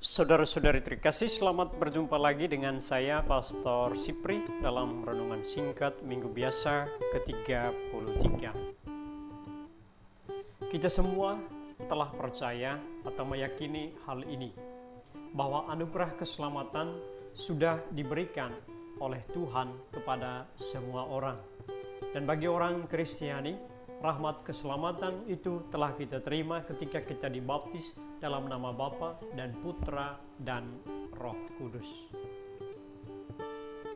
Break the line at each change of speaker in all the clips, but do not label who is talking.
Saudara-saudari terkasih, selamat berjumpa lagi dengan saya, Pastor Sipri, dalam Renungan Singkat Minggu Biasa ke-33. Kita semua telah percaya atau meyakini hal ini, bahwa anugerah keselamatan sudah diberikan oleh Tuhan kepada semua orang. Dan bagi orang Kristiani, rahmat keselamatan itu telah kita terima ketika kita dibaptis dalam nama Bapa dan Putra dan Roh Kudus.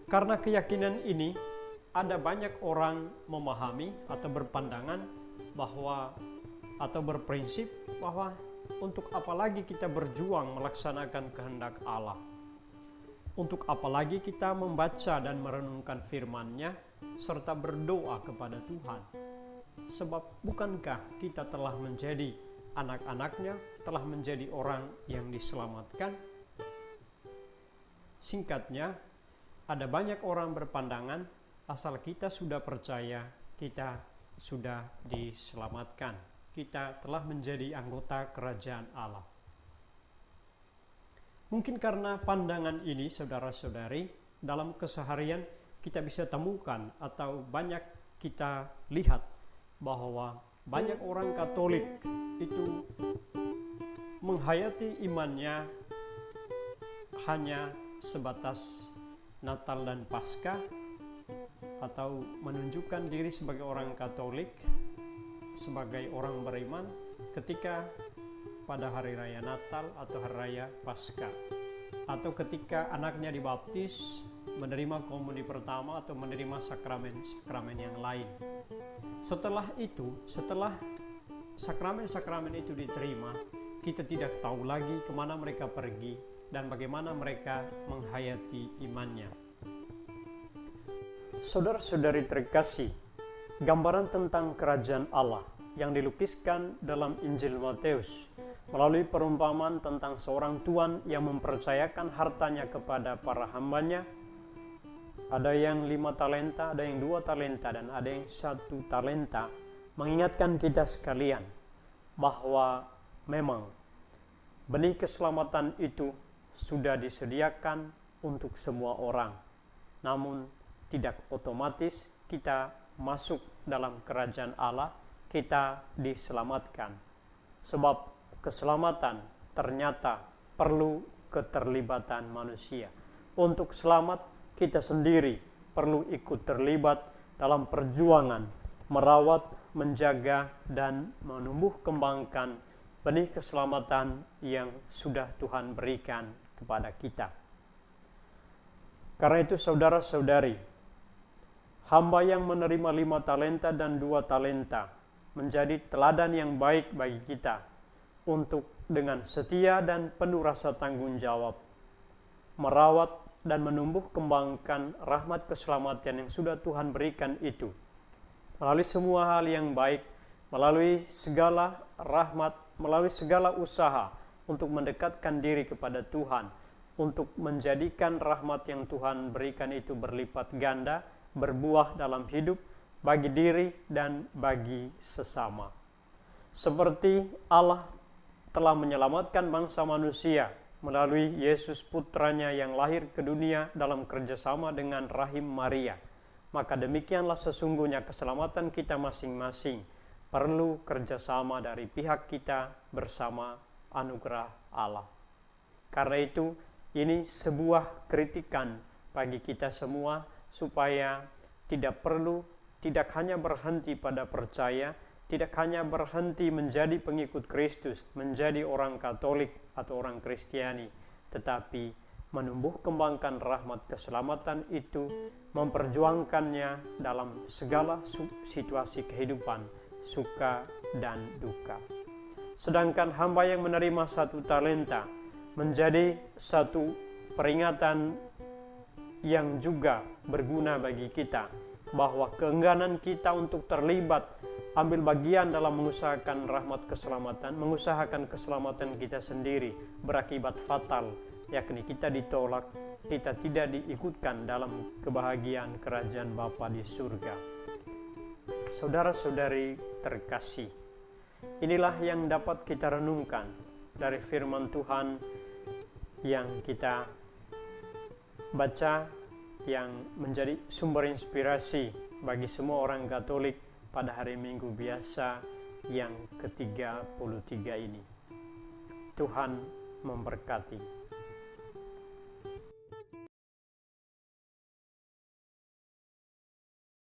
Karena keyakinan ini, ada banyak orang memahami atau berpandangan bahwa atau berprinsip bahwa untuk apa lagi kita berjuang melaksanakan kehendak Allah. Untuk apa lagi kita membaca dan merenungkan firman-Nya serta berdoa kepada Tuhan. Sebab bukankah kita telah menjadi anak-anaknya, telah menjadi orang yang diselamatkan? Singkatnya, ada banyak orang berpandangan asal kita sudah percaya, kita sudah diselamatkan. Kita telah menjadi anggota kerajaan Allah. Mungkin karena pandangan ini, saudara-saudari, dalam keseharian kita bisa temukan atau banyak kita lihat bahwa banyak orang Katolik itu menghayati imannya hanya sebatas Natal dan Paskah, atau menunjukkan diri sebagai orang Katolik, sebagai orang beriman ketika pada hari raya Natal atau hari raya Paskah, atau ketika anaknya dibaptis, menerima komuni pertama atau menerima sakramen-sakramen yang lain. Setelah itu, setelah sakramen-sakramen itu diterima, kita tidak tahu lagi kemana mereka pergi dan bagaimana mereka menghayati imannya. Saudara-saudari terkasih, gambaran tentang kerajaan Allah yang dilukiskan dalam Injil Matius melalui perumpamaan tentang seorang tuan yang mempercayakan hartanya kepada para hambanya. Ada yang 5 talenta, ada yang 2 talenta, dan ada yang 1 talenta. Mengingatkan kita sekalian bahwa memang benih keselamatan itu sudah disediakan untuk semua orang. Namun tidak otomatis kita masuk dalam kerajaan Allah, kita diselamatkan. Sebab keselamatan ternyata perlu keterlibatan manusia. Untuk selamat, kita sendiri perlu ikut terlibat dalam perjuangan merawat, menjaga, dan menumbuh kembangkan benih keselamatan yang sudah Tuhan berikan kepada kita. Karena itu saudara-saudari, hamba yang menerima 5 talenta dan 2 talenta menjadi teladan yang baik bagi kita untuk dengan setia dan penuh rasa tanggung jawab merawat dan menumbuh kembangkan rahmat keselamatan yang sudah Tuhan berikan itu. Melalui semua hal yang baik, melalui segala rahmat, melalui segala usaha untuk mendekatkan diri kepada Tuhan, untuk menjadikan rahmat yang Tuhan berikan itu berlipat ganda, berbuah dalam hidup bagi diri dan bagi sesama. Seperti Allah telah menyelamatkan bangsa manusia melalui Yesus putranya yang lahir ke dunia dalam kerjasama dengan rahim Maria, maka demikianlah sesungguhnya keselamatan kita masing-masing perlu kerjasama dari pihak kita bersama anugerah Allah. Karena itu, ini sebuah kritikan bagi kita semua supaya tidak hanya berhenti pada percaya, tidak hanya berhenti menjadi pengikut Kristus, menjadi orang Katolik atau orang Kristiani, tetapi menumbuh kembangkan rahmat keselamatan itu, memperjuangkannya dalam segala situasi kehidupan, suka dan duka. Sedangkan hamba yang menerima 1 talenta menjadi satu peringatan yang juga berguna bagi kita, bahwa keengganan kita untuk terlibat ambil bagian dalam mengusahakan rahmat keselamatan, mengusahakan keselamatan kita sendiri berakibat fatal, yakni kita ditolak, kita tidak diikutkan dalam kebahagiaan kerajaan Bapa di surga. Saudara-saudari terkasih, inilah yang dapat kita renungkan dari firman Tuhan yang kita baca, yang menjadi sumber inspirasi bagi semua orang Katolik pada hari Minggu biasa yang ke-33 ini. Tuhan memberkati.